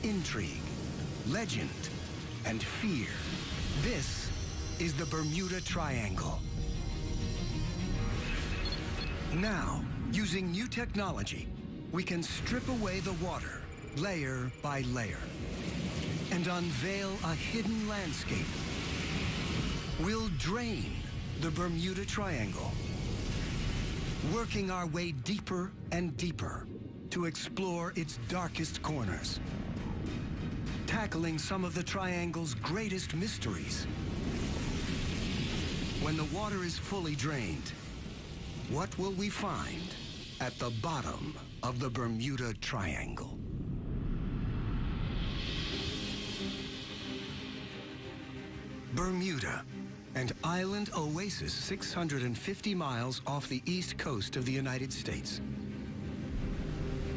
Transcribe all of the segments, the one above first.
intrigue, legend, and fear. This is the Bermuda Triangle. Now, using new technology, we can strip away the water layer by layer and unveil a hidden landscape. We'll drain the Bermuda Triangle, working our way deeper and deeper to explore its darkest corners, tackling some of the Triangle's greatest mysteries. When the water is fully drained, what will we find at the bottom of the Bermuda Triangle? Bermuda, an island oasis 650 miles off the east coast of the United States.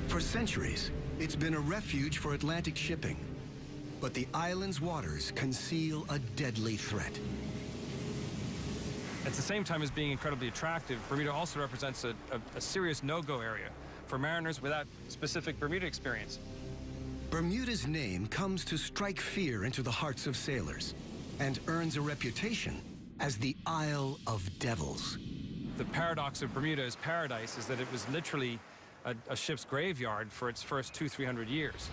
For centuries, it's been a refuge for Atlantic shipping, but the island's waters conceal a deadly threat. At the same time as being incredibly attractive, Bermuda also represents a serious no-go area for mariners without specific Bermuda experience. Bermuda's name comes to strike fear into the hearts of sailors and earns a reputation as the Isle of Devils. The paradox of Bermuda's paradise is that it was literally a ship's graveyard for its first 200-300 years.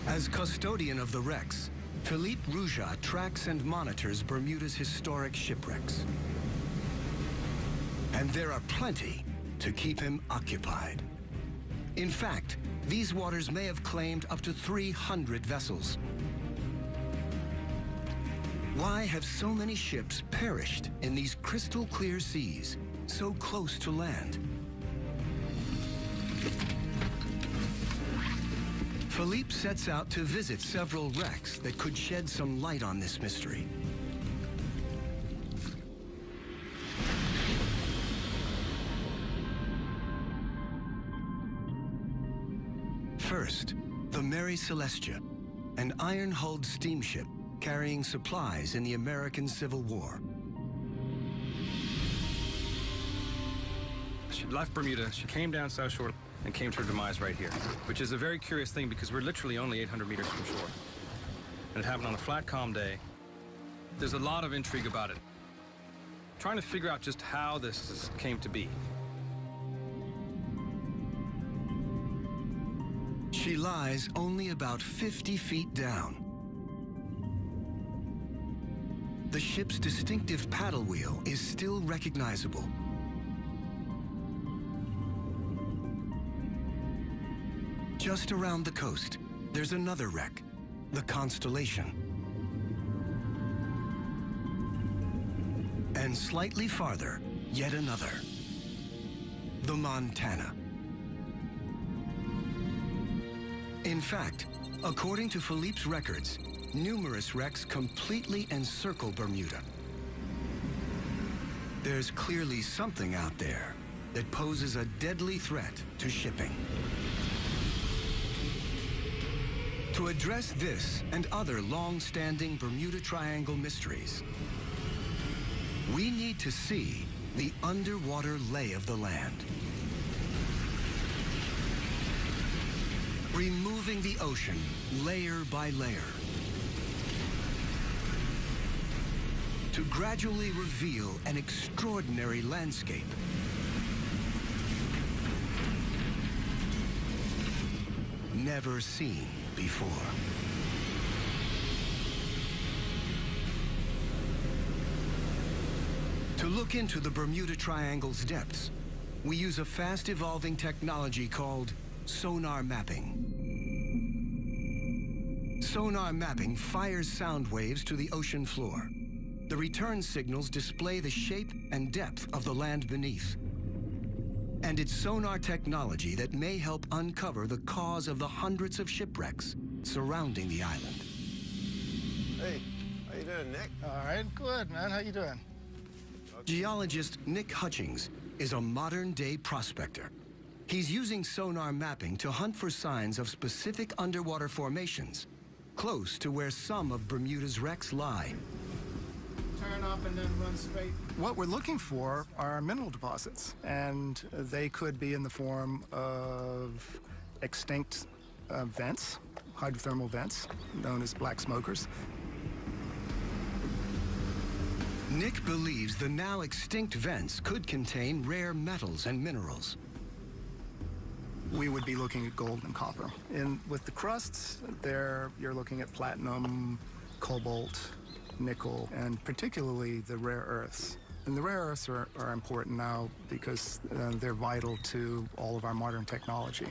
As custodian of the wrecks, Philippe Rouja tracks and monitors Bermuda's historic shipwrecks. And there are plenty to keep him occupied. In fact, these waters may have claimed up to 300 vessels. Why have so many ships perished in these crystal-clear seas, so close to land? Philippe sets out to visit several wrecks that could shed some light on this mystery. First, the Mary Celestia, an iron-hulled steamship carrying supplies in the American Civil War. She left Bermuda, she came down South Shore and came to her demise right here, which is a very curious thing because we're literally only 800 meters from shore. And it happened on a flat, calm day. There's a lot of intrigue about it. Trying to figure out just how this came to be. She lies only about 50 feet down. The ship's distinctive paddle wheel is still recognizable. Just around the coast, there's another wreck, the Constellation. And slightly farther, yet another, the Montana. In fact, according to Philippe's records, numerous wrecks completely encircle Bermuda. There's clearly something out there that poses a deadly threat to shipping. To address this and other long-standing Bermuda Triangle mysteries, we need to see the underwater lay of the land. Removing the ocean layer by layer to gradually reveal an extraordinary landscape. Never seen before. To look into the Bermuda Triangle's depths, we use a fast-evolving technology called sonar mapping. Sonar mapping fires sound waves to the ocean floor. The return signals display the shape and depth of the land beneath. And it's sonar technology that may help uncover the cause of the hundreds of shipwrecks surrounding the island. Hey, how you doing, Nick? All right, good, man. How you doing? Geologist Nick Hutchings is a modern-day prospector. He's using sonar mapping to hunt for signs of specific underwater formations close to where some of Bermuda's wrecks lie. Turn up and then run straight. What we're looking for are mineral deposits, and they could be in the form of extinct vents hydrothermal vents, known as black smokers. Nick believes the now extinct vents could contain rare metals and minerals. We would be looking at gold and copper. And with the crusts, there you're looking at platinum, cobalt, nickel, and particularly the rare earths. And the rare earths are important now because they're vital to all of our modern technology.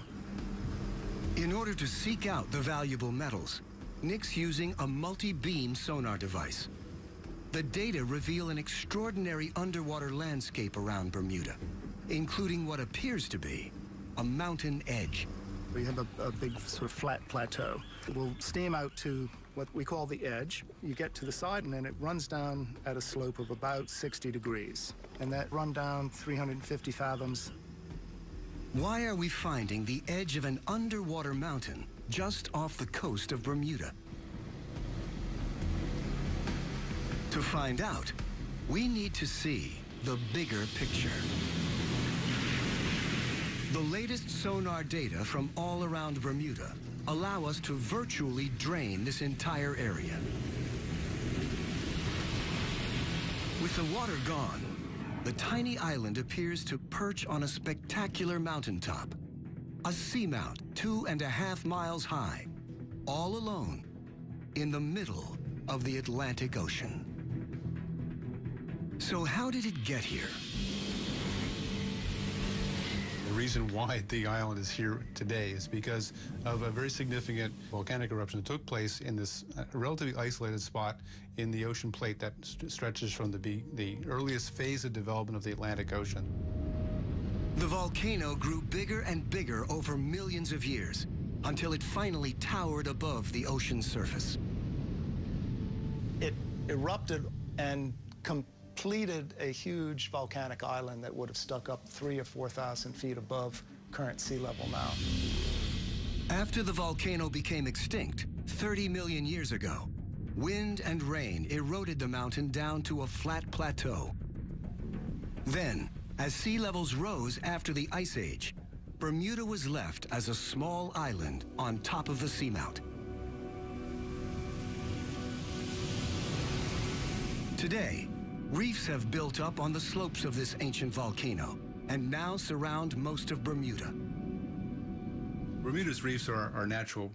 In order to seek out the valuable metals, Nick's using a multi-beam sonar device. The data reveal an extraordinary underwater landscape around Bermuda, including what appears to be a mountain edge. We have a big sort of flat plateau. We'll steam out to what we call the edge. You get to the side and then it runs down at a slope of about 60 degrees. And that run down 350 fathoms. Why are we finding the edge of an underwater mountain just off the coast of Bermuda? To find out, we need to see the bigger picture. The latest sonar data from all around Bermuda allow us to virtually drain this entire area. With the water gone, the tiny island appears to perch on a spectacular mountaintop, a seamount 2.5 miles high, all alone in the middle of the Atlantic Ocean. So how did it get here? The reason why the island is here today is because of a very significant volcanic eruption that took place in this relatively isolated spot in the ocean plate that stretches from the earliest phase of development of the Atlantic Ocean. The volcano grew bigger and bigger over millions of years until it finally towered above the ocean's surface. It erupted and completed a huge volcanic island that would have stuck up 3,000 or 4,000 feet above current sea level now. After the volcano became extinct 30 million years ago, wind and rain eroded the mountain down to a flat plateau. Then, as sea levels rose after the Ice Age, Bermuda was left as a small island on top of the seamount. Today, reefs have built up on the slopes of this ancient volcano and now surround most of Bermuda. Bermuda's reefs are our natural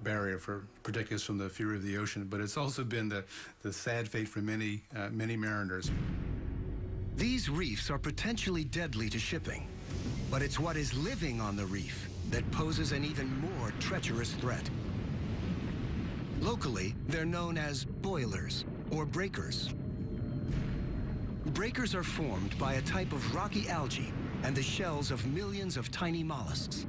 barrier for protecting us from the fury of the ocean, but it's also been the sad fate for many mariners. These reefs are potentially deadly to shipping, but it's what is living on the reef that poses an even more treacherous threat. Locally, they're known as boilers or breakers. Breakers are formed by a type of rocky algae and the shells of millions of tiny mollusks.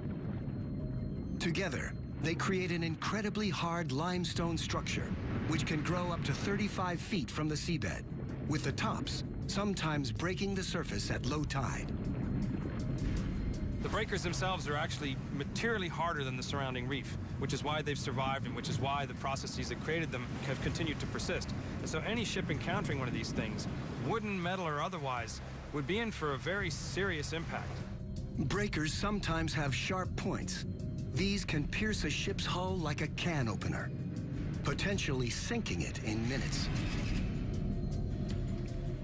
Together, they create an incredibly hard limestone structure, which can grow up to 35 feet from the seabed, with the tops sometimes breaking the surface at low tide. The breakers themselves are actually materially harder than the surrounding reef, which is why they've survived and which is why the processes that created them have continued to persist. And so any ship encountering one of these things, wooden, metal, or otherwise, would be in for a very serious impact. Breakers sometimes have sharp points. These can pierce a ship's hull like a can opener, potentially sinking it in minutes.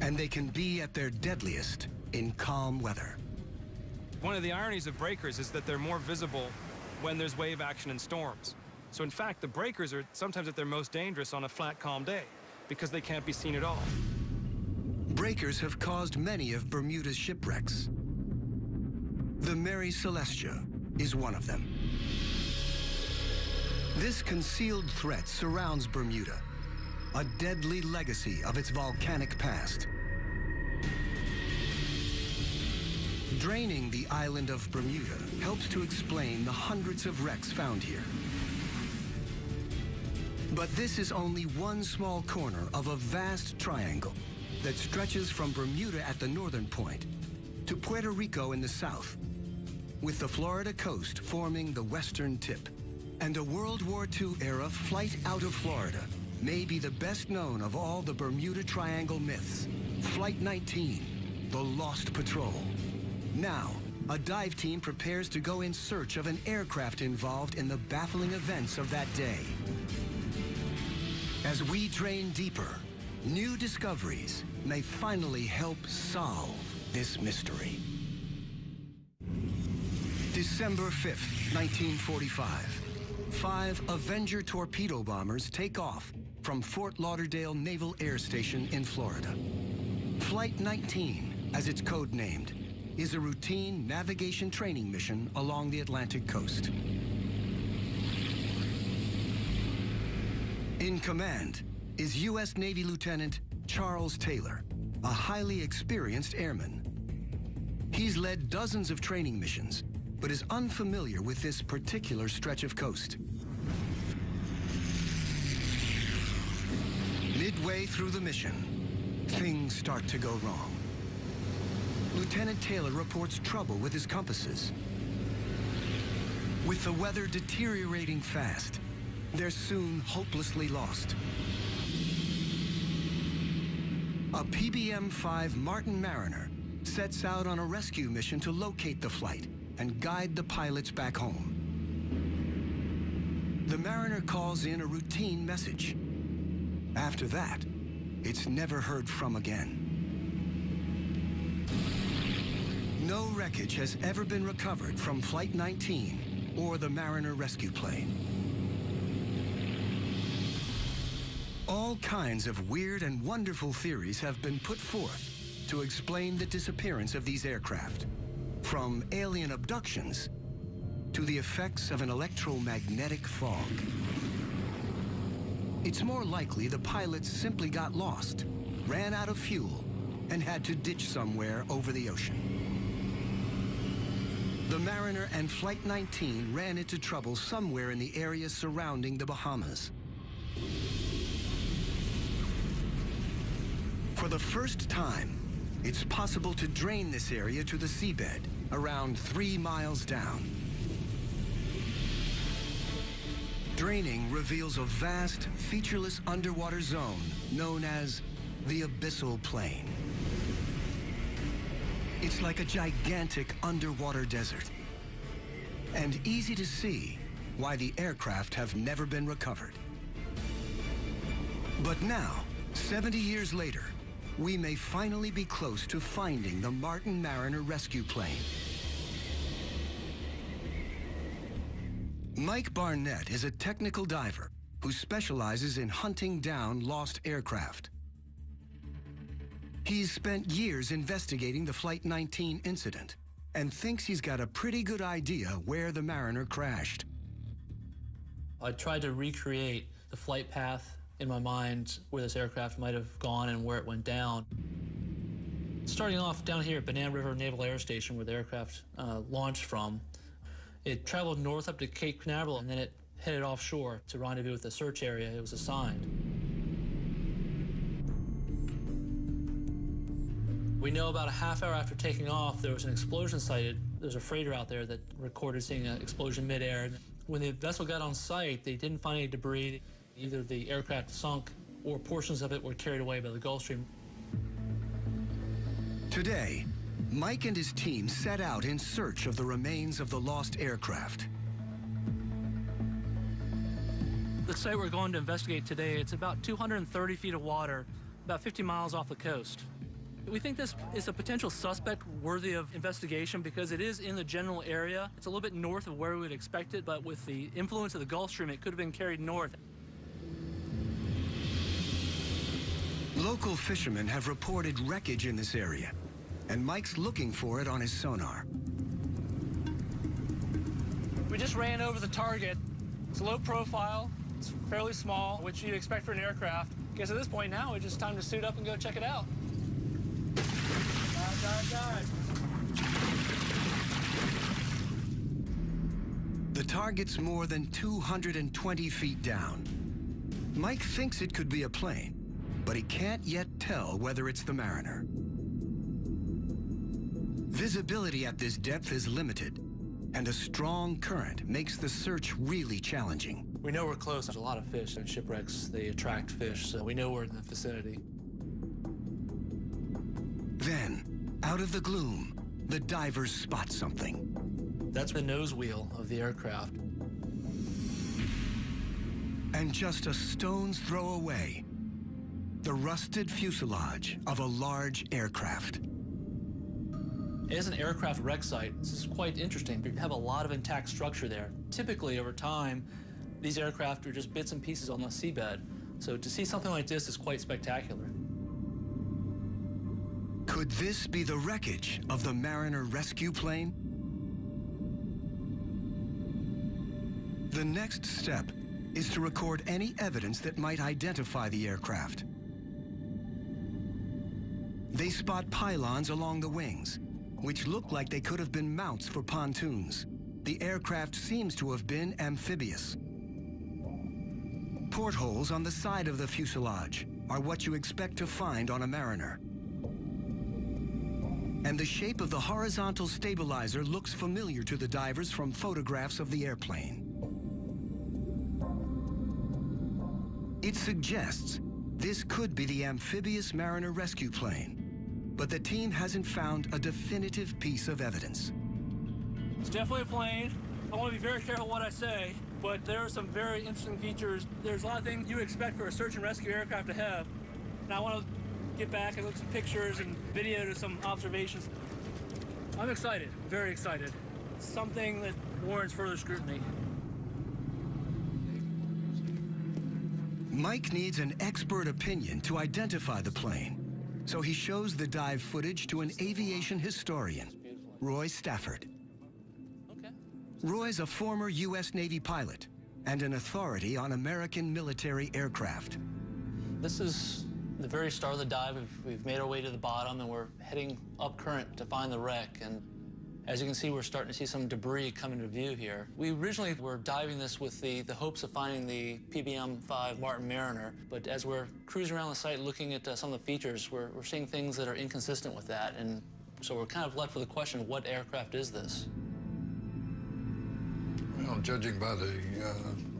And they can be at their deadliest in calm weather. One of the ironies of breakers is that they're more visible when there's wave action and storms. So in fact, the breakers are sometimes at their most dangerous on a flat, calm day because they can't be seen at all. Breakers have caused many of Bermuda's shipwrecks. The Mary Celestia is one of them. This concealed threat surrounds Bermuda, a deadly legacy of its volcanic past. Draining the island of Bermuda helps to explain the hundreds of wrecks found here. But this is only one small corner of a vast triangle that stretches from Bermuda at the northern point to Puerto Rico in the south, with the Florida coast forming the western tip. And a World War II-era flight out of Florida may be the best known of all the Bermuda Triangle myths, Flight 19, the Lost Patrol. Now, a dive team prepares to go in search of an aircraft involved in the baffling events of that day. As we drain deeper, new discoveries may finally help solve this mystery. December 5th, 1945. 5 Avenger torpedo bombers take off from Fort Lauderdale Naval Air Station in Florida. Flight 19, as it's codenamed, is a routine navigation training mission along the Atlantic coast. In command is U.S. Navy Lieutenant Charles Taylor, a highly experienced airman. He's led dozens of training missions, but is unfamiliar with this particular stretch of coast. Midway through the mission, things start to go wrong. Lieutenant Taylor reports trouble with his compasses. With the weather deteriorating fast, they're soon hopelessly lost. A PBM-5 Martin Mariner sets out on a rescue mission to locate the flight and guide the pilots back home. The Mariner calls in a routine message. After that, it's never heard from again. No wreckage has ever been recovered from Flight 19 or the Mariner rescue plane. All kinds of weird and wonderful theories have been put forth to explain the disappearance of these aircraft, from alien abductions to the effects of an electromagnetic fog. It's more likely the pilots simply got lost, ran out of fuel, and had to ditch somewhere over the ocean. The Mariner and Flight 19 ran into trouble somewhere in the area surrounding the Bahamas. For the first time, it's possible to drain this area to the seabed, around 3 miles down. Draining reveals a vast, featureless underwater zone known as the Abyssal Plain. It's like a gigantic underwater desert, and easy to see why the aircraft have never been recovered. But now, 70 years later, we may finally be close to finding the Martin Mariner rescue plane. Mike Barnett is a technical diver who specializes in hunting down lost aircraft. He's spent years investigating the Flight 19 incident and thinks he's got a pretty good idea where the Mariner crashed. I tried to recreate the flight path in my mind where this aircraft might have gone and where it went down. Starting off down here at Banana River Naval Air Station, where the aircraft launched from, it traveled north up to Cape Canaveral, and then it headed offshore to rendezvous with the search area it was assigned. We know about a half hour after taking off, there was an explosion sighted. There's a freighter out there that recorded seeing an explosion midair. When the vessel got on site, they didn't find any debris. Either the aircraft sunk or portions of it were carried away by the Gulf Stream. Today, Mike and his team set out in search of the remains of the lost aircraft. The site we're going to investigate today, it's about 230 feet of water, about 50 miles off the coast. We think this is a potential suspect worthy of investigation because it is in the general area. It's a little bit north of where we would expect it, but with the influence of the Gulf Stream, it could have been carried north. Local fishermen have reported wreckage in this area, and Mike's looking for it on his sonar. We just ran over the target. It's low profile, it's fairly small, which you'd expect for an aircraft. I guess at this point now, it's just time to suit up and go check it out. Dive. The target's more than 220 feet down. Mike thinks it could be a plane, but he can't yet tell whether it's the Mariner. Visibility at this depth is limited, and a strong current makes the search really challenging. We know we're close. There's a lot of fish and shipwrecks. They attract fish, so we know we're in the vicinity. Then, out of the gloom, the divers spot something. That's the nose wheel of the aircraft. And just a stone's throw away, the rusted fuselage of a large aircraft. As an aircraft wreck site, this is quite interesting. You have a lot of intact structure there. Typically, over time, these aircraft are just bits and pieces on the seabed. So to see something like this is quite spectacular. Could this be the wreckage of the Mariner rescue plane? The next step is to record any evidence that might identify the aircraft. They spot pylons along the wings, which look like they could have been mounts for pontoons. The aircraft seems to have been amphibious. Portholes on the side of the fuselage are what you expect to find on a Mariner. And the shape of the horizontal stabilizer looks familiar to the divers from photographs of the airplane. It suggests this could be the amphibious Mariner rescue plane, but the team hasn't found a definitive piece of evidence. It's definitely a plane. I want to be very careful what I say, but there are some very interesting features. There's a lot of things you expect for a search and rescue aircraft to have. And I want to get back and look at some pictures and video to some observations. I'm excited, very excited. It's something that warrants further scrutiny. Mike needs an expert opinion to identify the plane, so he shows the dive footage to an aviation historian, Roy Stafford. Roy's a former U.S. Navy pilot and an authority on American military aircraft. This is the very start of the dive. We've made our way to the bottom, and we're heading up current to find the wreck. And as you can see, we're starting to see some debris come into view here. We originally were diving this with the hopes of finding the PBM-5 Martin Mariner, but as we're cruising around the site looking at some of the features, we're seeing things that are inconsistent with that. And so we're kind of left with the question, what aircraft is this? Well, judging by the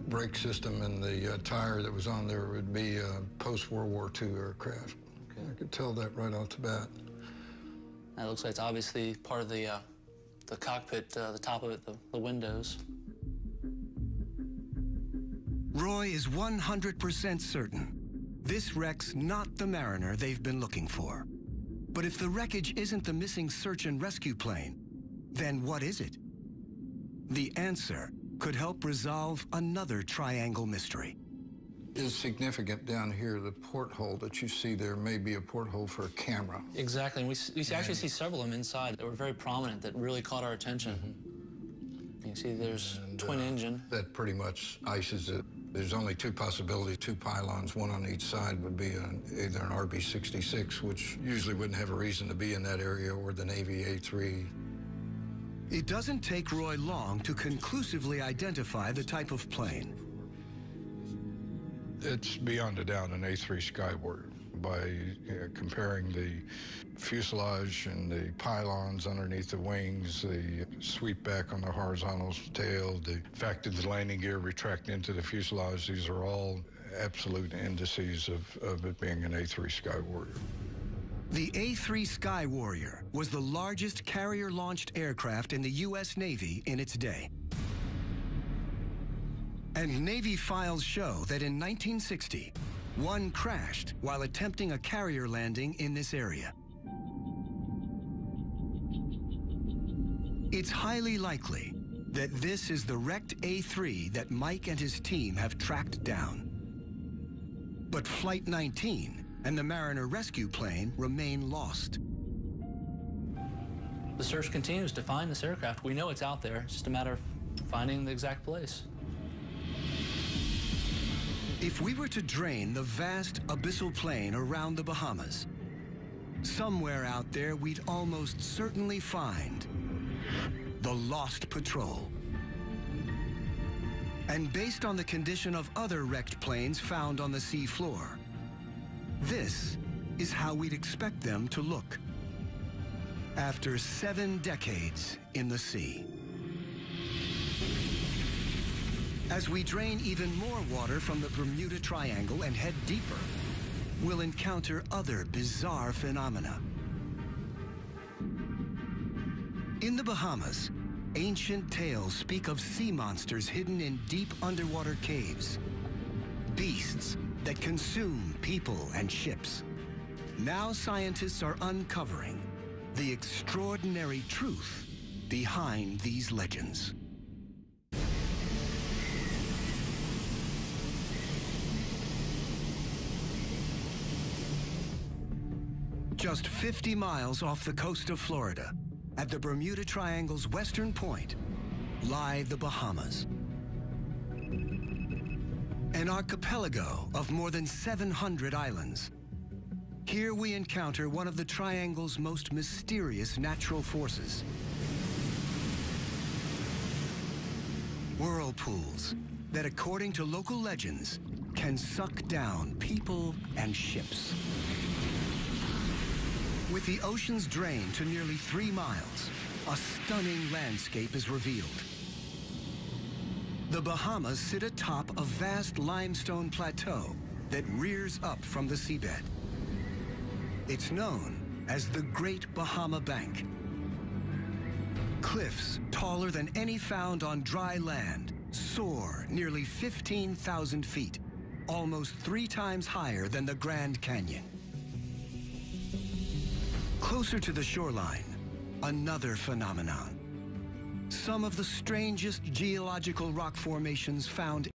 brake system and the tire that was on there, it would be a post-World War II aircraft. Okay. I could tell that right off the bat. That looks like it's obviously part of the cockpit, the top of it, the windows. Roy is 100% certain this wreck's not the Mariner they've been looking for. But if the wreckage isn't the missing search and rescue plane, then what is it? The answer could help resolve another triangle mystery. Is significant down here, the porthole that you see there may be a porthole for a camera. Exactly, and we actually see several of them inside that were very prominent that really caught our attention. Mm-hmm. You can see there's twin engine. That pretty much ices it. There's only two possibilities, two pylons, one on each side would be either an RB-66, which usually wouldn't have a reason to be in that area, or the Navy A3. It doesn't take Roy long to conclusively identify the type of plane. It's beyond a doubt an A3 Skywarrior by comparing the fuselage and the pylons underneath the wings, the sweep back on the horizontal tail, the fact that the landing gear retract into the fuselage. These are all absolute indices of it being an A3 Skywarrior. The A3 Skywarrior was the largest carrier-launched aircraft in the U.S. Navy in its day. And Navy files show that in 1960, one crashed while attempting a carrier landing in this area. It's highly likely that this is the wrecked A3 that Mike and his team have tracked down. But Flight 19 and the Mariner rescue plane remain lost. The search continues to find this aircraft. We know it's out there. It's just a matter of finding the exact place. If we were to drain the vast abyssal plain around the Bahamas, somewhere out there we'd almost certainly find the lost patrol. And based on the condition of other wrecked planes found on the sea floor, this is how we'd expect them to look after 7 decades in the sea. As we drain even more water from the Bermuda Triangle and head deeper, we'll encounter other bizarre phenomena. In the Bahamas, ancient tales speak of sea monsters hidden in deep underwater caves. Beasts that consume people and ships. Now scientists are uncovering the extraordinary truth behind these legends. Just 50 miles off the coast of Florida, at the Bermuda Triangle's western point, lie the Bahamas. An archipelago of more than 700 islands. Here we encounter one of the Triangle's most mysterious natural forces. Whirlpools that, according to local legends, can suck down people and ships. With the ocean's drain to nearly 3 miles, a stunning landscape is revealed. The Bahamas sit atop a vast limestone plateau that rears up from the seabed. It's known as the Great Bahama Bank. Cliffs taller than any found on dry land soar nearly 15,000 feet, almost 3 times higher than the Grand Canyon. Closer to the shoreline, another phenomenon. Some of the strangest geological rock formations found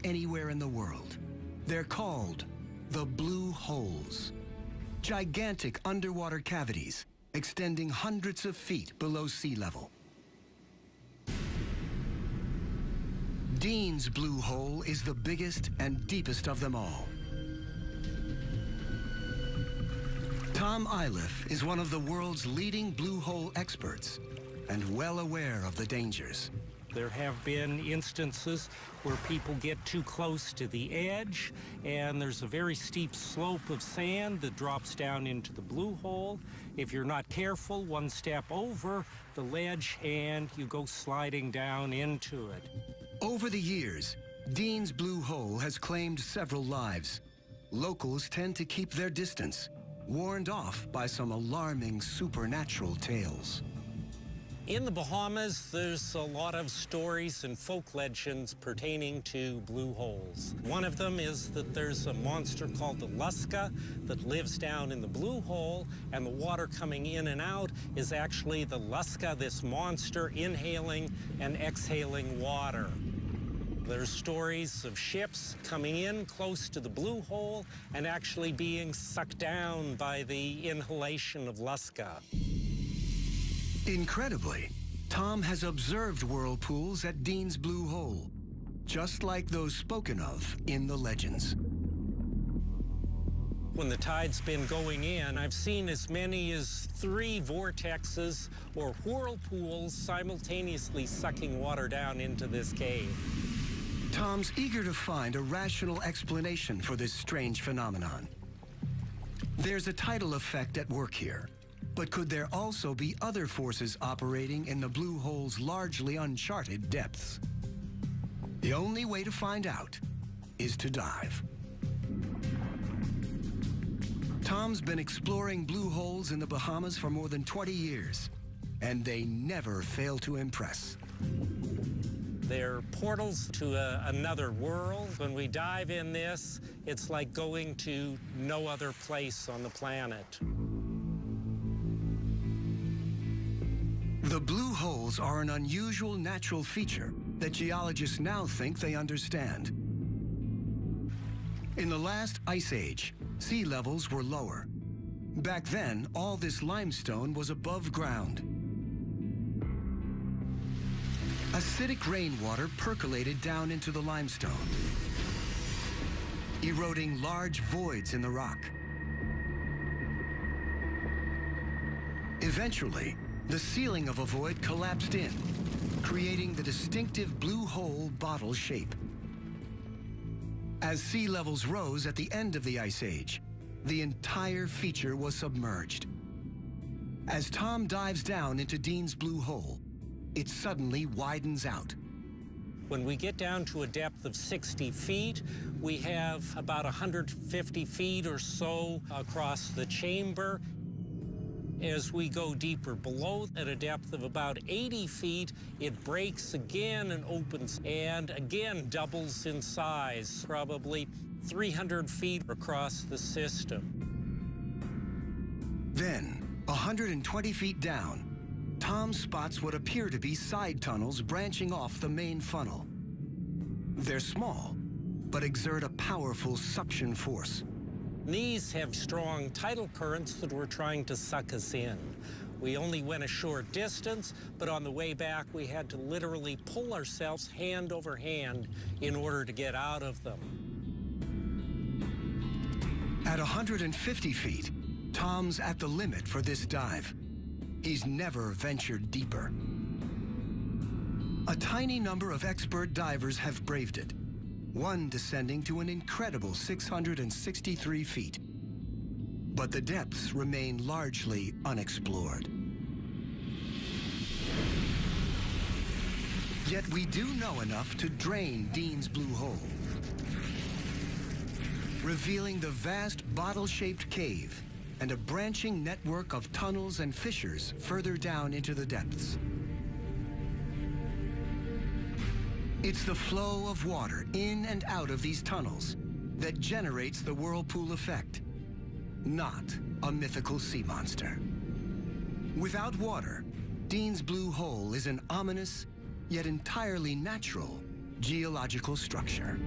anywhere in the world. They're called the blue holes. Gigantic underwater cavities extending hundreds of feet below sea level. Dean's Blue Hole is the biggest and deepest of them all. Tom Iliff is one of the world's leading blue hole experts and well aware of the dangers. There have been instances where people get too close to the edge, and there's a very steep slope of sand that drops down into the blue hole. If you're not careful, one step over the ledge and you go sliding down into it. Over the years, Dean's Blue Hole has claimed several lives. Locals tend to keep their distance, warned off by some alarming supernatural tales. In the Bahamas, there's a lot of stories and folk legends pertaining to blue holes. One of them is that there's a monster called the Lusca that lives down in the blue hole, and the water coming in and out is actually the Lusca, this monster, inhaling and exhaling water. There's stories of ships coming in close to the blue hole and actually being sucked down by the inhalation of Lusca. Incredibly, Tom has observed whirlpools at Dean's Blue Hole, just like those spoken of in the legends. When the tide's been going in, I've seen as many as 3 vortexes or whirlpools simultaneously sucking water down into this cave. Tom's eager to find a rational explanation for this strange phenomenon. There's a tidal effect at work here. But could there also be other forces operating in the blue hole's largely uncharted depths? The only way to find out is to dive. Tom's been exploring blue holes in the Bahamas for more than 20 years, and they never fail to impress. They're portals to another world. When we dive in this, it's like going to no other place on the planet. The blue holes are an unusual natural feature that geologists now think they understand. In the last ice age, sea levels were lower. Back then, all this limestone was above ground. Acidic rainwater percolated down into the limestone, eroding large voids in the rock. Eventually, the ceiling of a void collapsed in, creating the distinctive blue hole bottle shape. As sea levels rose at the end of the Ice Age, the entire feature was submerged. As Tom dives down into Dean's Blue Hole, it suddenly widens out. When we get down to a depth of 60 feet, we have about 150 feet or so across the chamber. As we go deeper below, at a depth of about 80 feet, it breaks again and opens, and again doubles in size, probably 300 feet across the system. Then, 120 feet down, Tom spots what appear to be side tunnels branching off the main funnel. They're small, but exert a powerful suction force. These have strong tidal currents that were trying to suck us in. We only went a short distance, but on the way back, we had to literally pull ourselves hand over hand in order to get out of them. At 150 feet, Tom's at the limit for this dive. He's never ventured deeper. A tiny number of expert divers have braved it, one descending to an incredible 663 feet. But the depths remain largely unexplored. Yet we do know enough to drain Dean's Blue Hole, revealing the vast bottle-shaped cave and a branching network of tunnels and fissures further down into the depths. It's the flow of water in and out of these tunnels that generates the whirlpool effect, not a mythical sea monster. Without water, Dean's Blue Hole is an ominous, yet entirely natural, geological structure.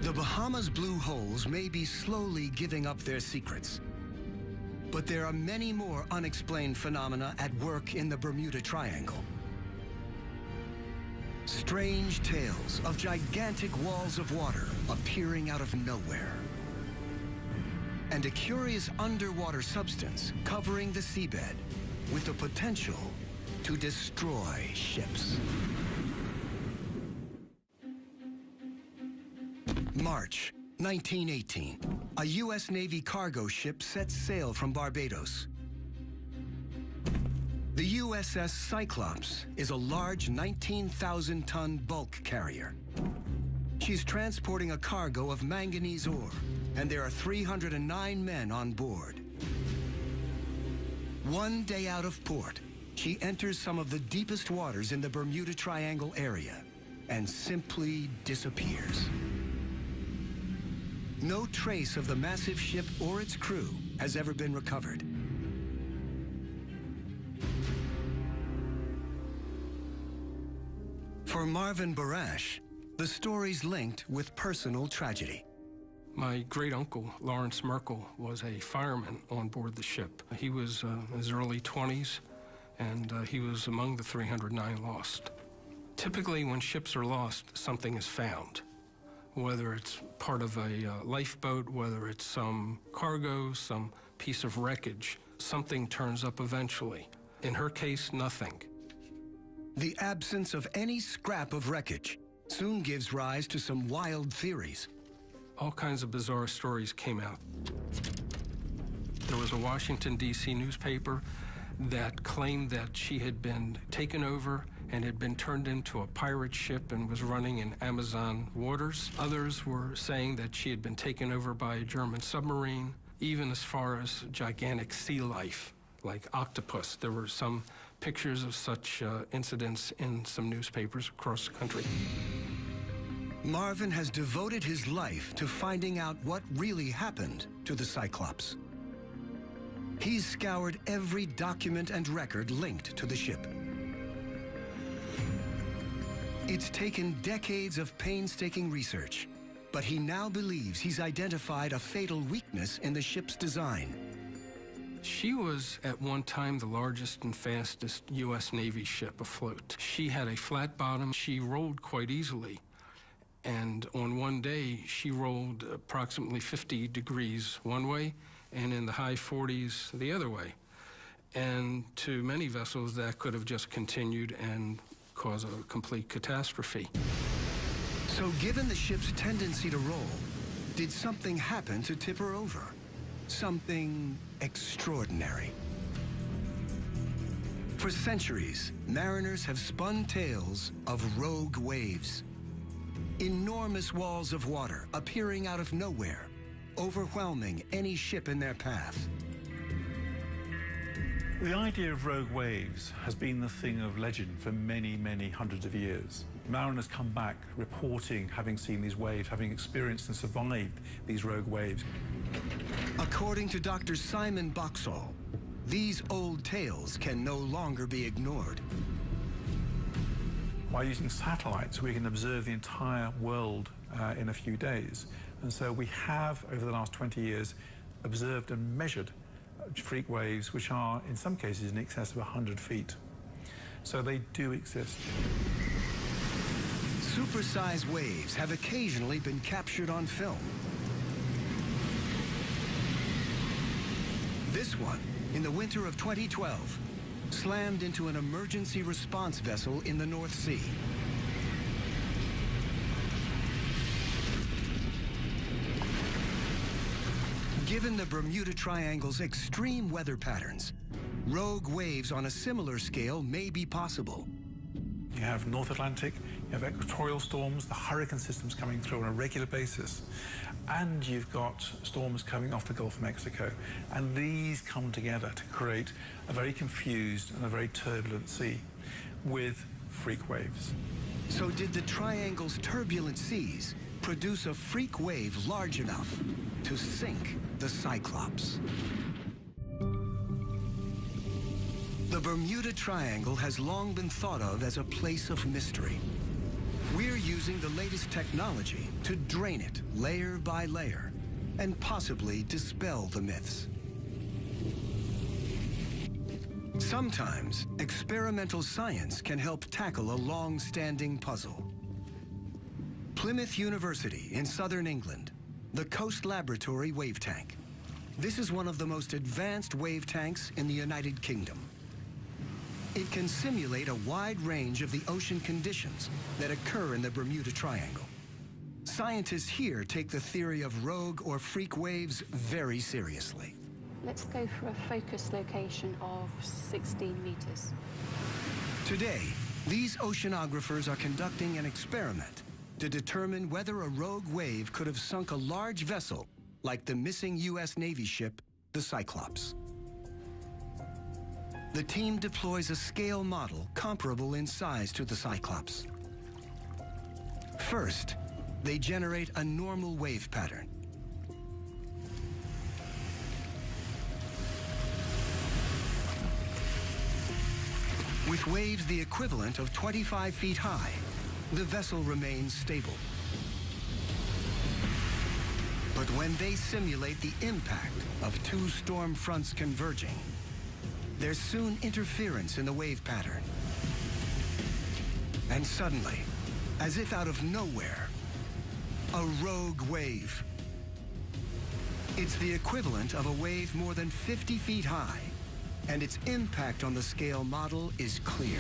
The Bahamas' blue holes may be slowly giving up their secrets, but there are many more unexplained phenomena at work in the Bermuda Triangle. Strange tales of gigantic walls of water appearing out of nowhere, and a curious underwater substance covering the seabed with the potential to destroy ships. March 1918, a U.S. Navy cargo ship sets sail from Barbados. The USS Cyclops is a large 19,000-ton bulk carrier. She's transporting a cargo of manganese ore, and there are 309 men on board. One day out of port, she enters some of the deepest waters in the Bermuda Triangle area and simply disappears. No trace of the massive ship or its crew has ever been recovered. For Marvin Barash, the story's linked with personal tragedy. My great-uncle, Lawrence Merkel, was a fireman on board the ship. He was in his early 20s, and he was among the 309 lost. Typically, when ships are lost, something is found, whether it's part of a lifeboat, whether it's some cargo, some piece of wreckage. Something turns up eventually. In her case, nothing. The absence of any scrap of wreckage soon gives rise to some wild theories. All kinds of bizarre stories came out. There was a Washington, D.C. newspaper that claimed that she had been taken over and had been turned into a pirate ship and was running in Amazon waters. Others were saying that she had been taken over by a German submarine, even as far as gigantic sea life, like octopus. There were some pictures of such incidents in some newspapers across the country. Marvin has devoted his life to finding out what really happened to the Cyclops. He's scoured every document and record linked to the ship. It's taken decades of painstaking research, but he now believes he's identified a fatal weakness in the ship's design. She was, at one time, the largest and fastest U.S. Navy ship afloat. She had a flat bottom. She rolled quite easily. And on one day, she rolled approximately 50 degrees one way and in the high 40s the other way. And to many vessels, that could have just continued and caused a complete catastrophe. So given the ship's tendency to roll, did something happen to tip her over? Something extraordinary. For centuries, mariners have spun tales of rogue waves. Enormous walls of water appearing out of nowhere, overwhelming any ship in their path. The idea of rogue waves has been the thing of legend for many, many hundreds of years. Mariners come back reporting having seen these waves, having experienced and survived these rogue waves. According to Dr. Simon Boxall, these old tales can no longer be ignored. By using satellites, we can observe the entire world in a few days. And so we have, over the last 20 years, observed and measured freak waves, which are, in some cases, in excess of 100 feet. So they do exist. Supersized waves have occasionally been captured on film. This one, in the winter of 2012, slammed into an emergency response vessel in the North Sea. Given the Bermuda Triangle's extreme weather patterns, rogue waves on a similar scale may be possible. You have North Atlantic, you have equatorial storms, the hurricane system's coming through on a regular basis, and you've got storms coming off the Gulf of Mexico. And these come together to create a very confused and a very turbulent sea with freak waves. So did the Triangle's turbulent seas produce a freak wave large enough to sink the Cyclops? The Bermuda Triangle has long been thought of as a place of mystery. We're using the latest technology to drain it layer by layer and possibly dispel the myths. Sometimes experimental science can help tackle a long-standing puzzle. Plymouth University in southern England, the Coast Laboratory Wave Tank. This is one of the most advanced wave tanks in the United Kingdom. It can simulate a wide range of the ocean conditions that occur in the Bermuda Triangle. Scientists here take the theory of rogue or freak waves very seriously. Let's go for a focus location of 16 meters. Today, these oceanographers are conducting an experiment to determine whether a rogue wave could have sunk a large vessel like the missing U.S. Navy ship, the Cyclops. The team deploys a scale model comparable in size to the Cyclops. First, they generate a normal wave pattern. With waves the equivalent of 25 feet high, the vessel remains stable. But when they simulate the impact of two storm fronts converging, there's soon interference in the wave pattern. And suddenly, as if out of nowhere, a rogue wave. It's the equivalent of a wave more than 50 feet high, and its impact on the scale model is clear.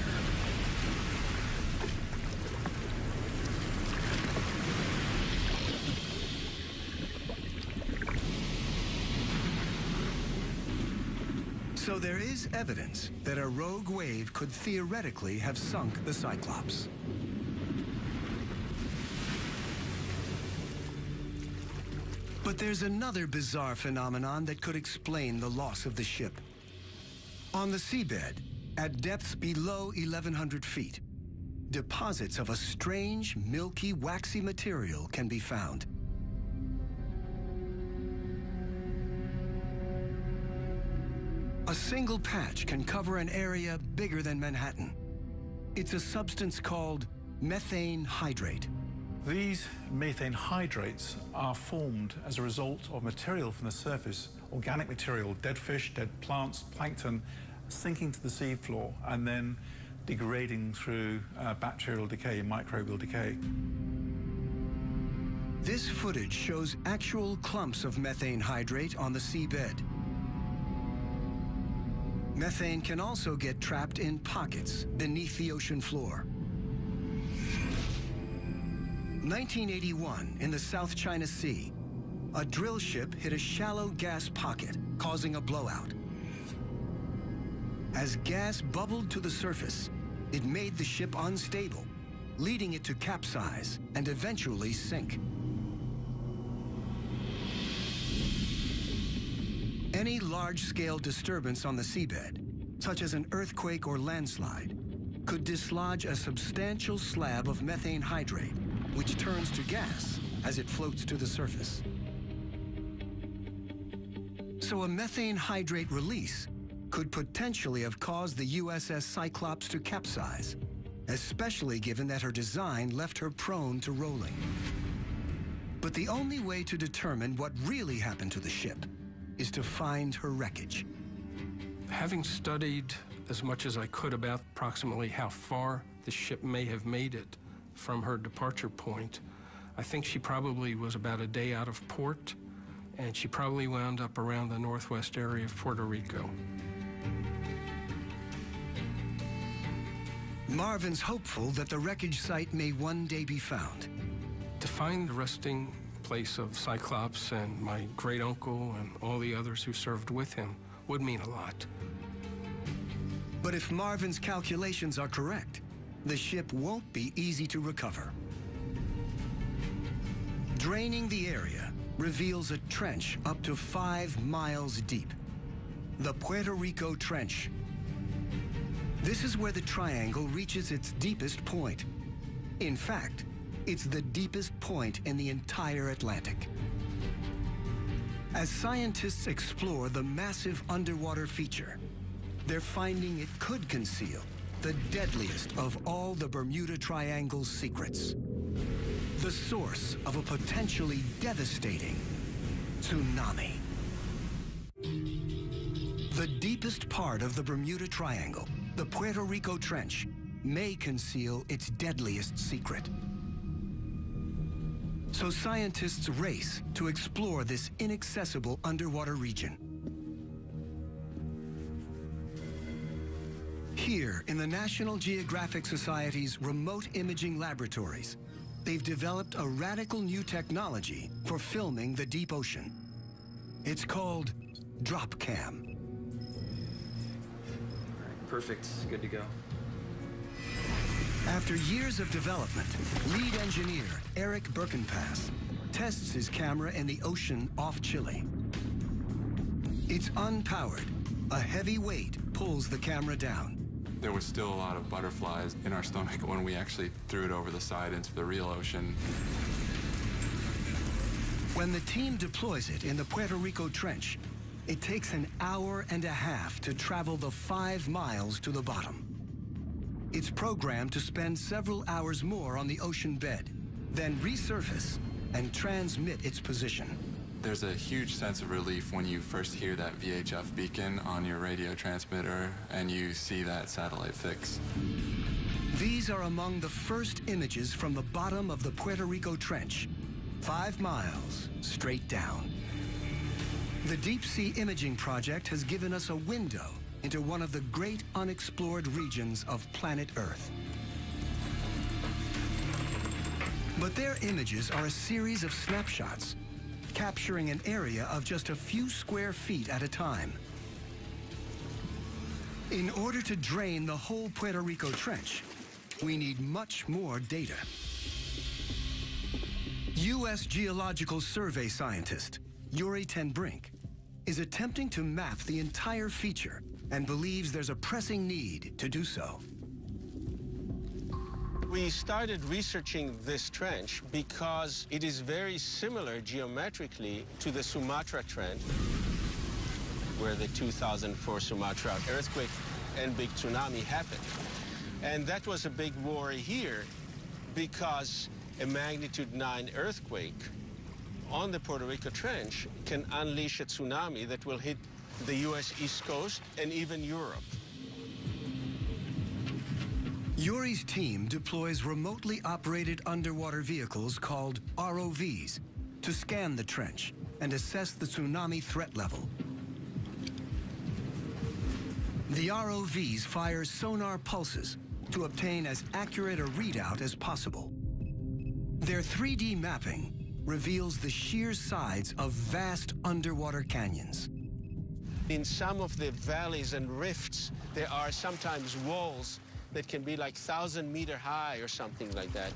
So there is evidence that a rogue wave could theoretically have sunk the Cyclops. But there's another bizarre phenomenon that could explain the loss of the ship. On the seabed, at depths below 1,100 feet, deposits of a strange, milky, waxy material can be found. A single patch can cover an area bigger than Manhattan. It's a substance called methane hydrate. These methane hydrates are formed as a result of material from the surface, organic material, dead fish, dead plants, plankton, sinking to the seafloor and then degrading through bacterial decay, microbial decay. This footage shows actual clumps of methane hydrate on the seabed. Methane can also get trapped in pockets beneath the ocean floor. 1981, in the South China Sea, a drill ship hit a shallow gas pocket, causing a blowout. As gas bubbled to the surface, it made the ship unstable, leading it to capsize and eventually sink. Any large-scale disturbance on the seabed, such as an earthquake or landslide, could dislodge a substantial slab of methane hydrate, which turns to gas as it floats to the surface. So a methane hydrate release could potentially have caused the USS Cyclops to capsize, especially given that her design left her prone to rolling. But the only way to determine what really happened to the ship is to find her wreckage. Having studied as much as I could about approximately how far the ship may have made it from her departure point, I think she probably was about a day out of port, and she probably wound up around the northwest area of Puerto Rico. Marvin's hopeful that the wreckage site may one day be found. To find the resting place of Cyclops and my great-uncle and all the others who served with him would mean a lot. But if Marvin's calculations are correct, the ship won't be easy to recover. Draining the area reveals a trench up to 5 miles deep, the Puerto Rico Trench. This is where the triangle reaches its deepest point. In fact, it's the deepest point in the entire Atlantic. As scientists explore the massive underwater feature, they're finding it could conceal the deadliest of all the Bermuda Triangle's secrets, the source of a potentially devastating tsunami. The deepest part of the Bermuda Triangle, the Puerto Rico Trench, may conceal its deadliest secret. So scientists race to explore this inaccessible underwater region. Here, in the National Geographic Society's remote imaging laboratories, they've developed a radical new technology for filming the deep ocean. It's called drop cam. Perfect, good to go. After years of development, lead engineer Eric Birkenpass tests his camera in the ocean off Chile. It's unpowered. A heavy weight pulls the camera down. There was still a lot of butterflies in our stomach when we actually threw it over the side into the real ocean. When the team deploys it in the Puerto Rico Trench, it takes an hour and a half to travel the 5 miles to the bottom. It's programmed to spend several hours more on the ocean bed, then resurface and transmit its position. There's a huge sense of relief when you first hear that VHF beacon on your radio transmitter and you see that satellite fix. These are among the first images from the bottom of the Puerto Rico Trench, 5 miles straight down. The Deep Sea Imaging Project has given us a window into one of the great unexplored regions of planet Earth. But their images are a series of snapshots, capturing an area of just a few square feet at a time. In order to drain the whole Puerto Rico Trench, we need much more data. U.S. Geological Survey scientist Yuri ten Brink is attempting to map the entire feature and believes there's a pressing need to do so. We started researching this trench because it is very similar geometrically to the Sumatra Trench, where the 2004 Sumatra earthquake and big tsunami happened. And that was a big worry here because a magnitude 9 earthquake on the Puerto Rico Trench can unleash a tsunami that will hit the U.S. East Coast and even Europe. Yuri's team deploys remotely operated underwater vehicles called ROVs to scan the trench and assess the tsunami threat level. The ROVs fire sonar pulses to obtain as accurate a readout as possible. Their 3D mapping reveals the sheer sides of vast underwater canyons. In some of the valleys and rifts, there are sometimes walls that can be like 1,000-meter high or something like that.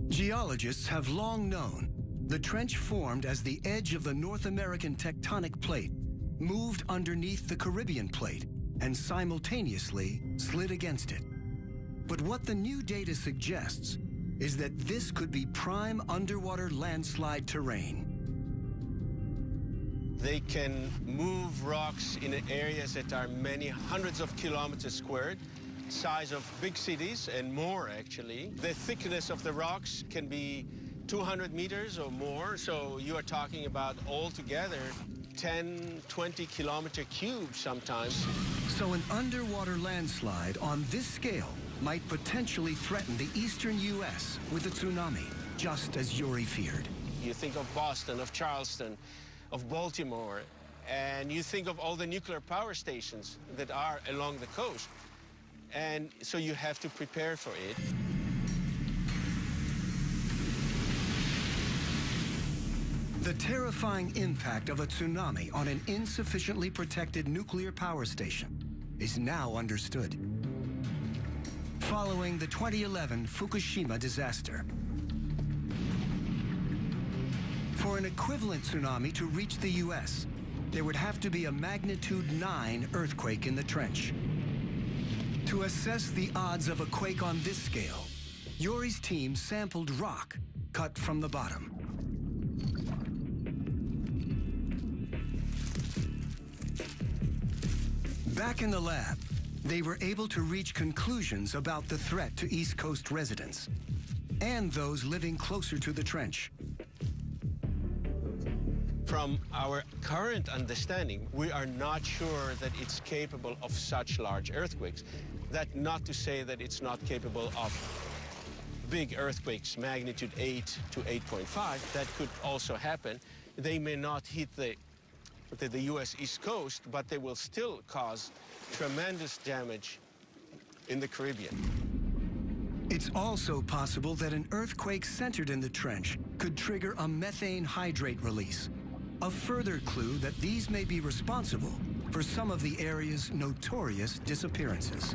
Geologists have long known the trench formed as the edge of the North American tectonic plate moved underneath the Caribbean plate and simultaneously slid against it. But what the new data suggests is that this could be prime underwater landslide terrain. They can move rocks in areas that are many hundreds of kilometers squared, size of big cities and more, actually. The thickness of the rocks can be 200 meters or more, so you are talking about altogether 10, 20 kilometer cubes sometimes. So an underwater landslide on this scale might potentially threaten the eastern U.S. with a tsunami, just as Yuri feared. You think of Boston, of Charleston, of Baltimore, and you think of all the nuclear power stations that are along the coast. And so you have to prepare for it. The terrifying impact of a tsunami on an insufficiently protected nuclear power station is now understood. Following the 2011 Fukushima disaster, for an equivalent tsunami to reach the U.S., there would have to be a magnitude 9 earthquake in the trench. To assess the odds of a quake on this scale, Yuri's team sampled rock cut from the bottom. Back in the lab, they were able to reach conclusions about the threat to East Coast residents and those living closer to the trench. From our current understanding, we are not sure that it's capable of such large earthquakes. That not to say that it's not capable of big earthquakes, magnitude 8 to 8.5. That could also happen. They may not hit the U.S. East Coast, but they will still cause tremendous damage in the Caribbean. It's also possible that an earthquake centered in the trench could trigger a methane hydrate release, a further clue that these may be responsible for some of the area's notorious disappearances.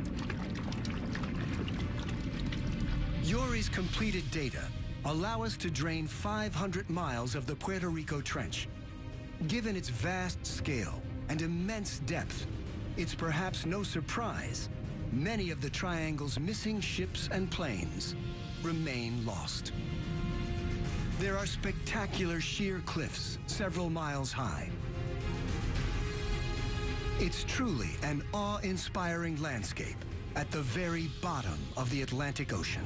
Yuri's completed data allow us to drain 500 miles of the Puerto Rico Trench. Given its vast scale and immense depth, it's perhaps no surprise many of the triangle's missing ships and planes remain lost. There are spectacular sheer cliffs several miles high. It's truly an awe-inspiring landscape at the very bottom of the Atlantic Ocean.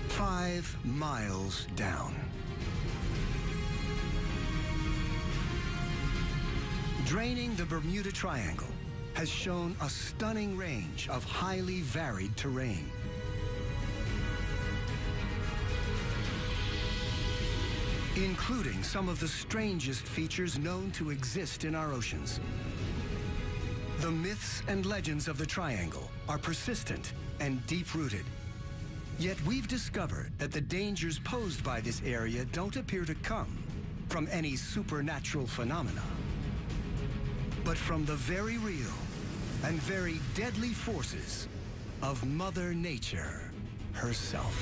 5 miles down. Draining the Bermuda Triangle has shown a stunning range of highly varied terrain. Including some of the strangest features known to exist in our oceans. The myths and legends of the Triangle are persistent and deep-rooted. Yet we've discovered that the dangers posed by this area don't appear to come from any supernatural phenomena, but from the very real and very deadly forces of Mother Nature herself.